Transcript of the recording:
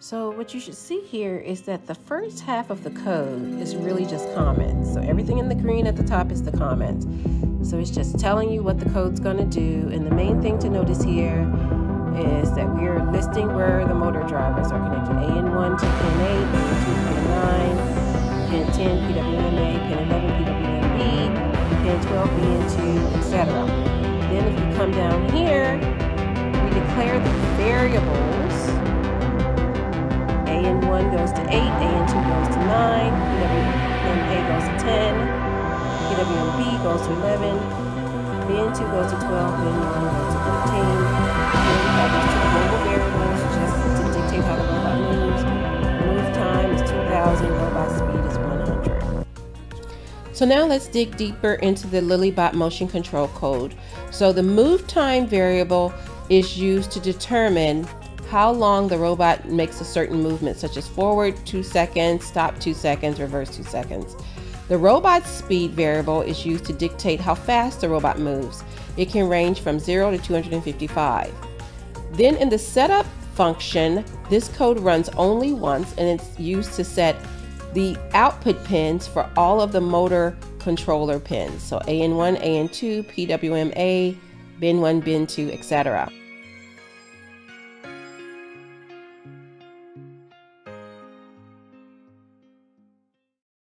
So what you should see here is that the first half of the code is really just comments. So everything in the green at the top is the comment. So it's just telling you what the code's going to do. And the main thing to notice here is that we are listing where the motor drivers are connected. AN1 to pin 8, pin 2 to pin 9, pin 10 PWMA, pin 11 PWMB, pin 12 BN2, etc. Then if you come down here, we declare the variables. AN1 goes to 8, AN2 goes to 9, PWMA goes to 10, PWMB goes to 11, BN2 goes to 12, BN1 goes to 13. Then we have these two global variables just to dictate how the robot moves. Move time is 2,000, robot speed is 100. So now let's dig deeper into the Lilybot motion control code. So the move time variable is used to determine how long the robot makes a certain movement, such as forward 2 seconds, stop 2 seconds, reverse 2 seconds. The robot speed variable is used to dictate how fast the robot moves. It can range from 0 to 255. Then in the setup function, this code runs only once, and it's used to set the output pins for all of the motor controller pins. So AN1, AN2, PWMA, BIN1, BIN2, etc.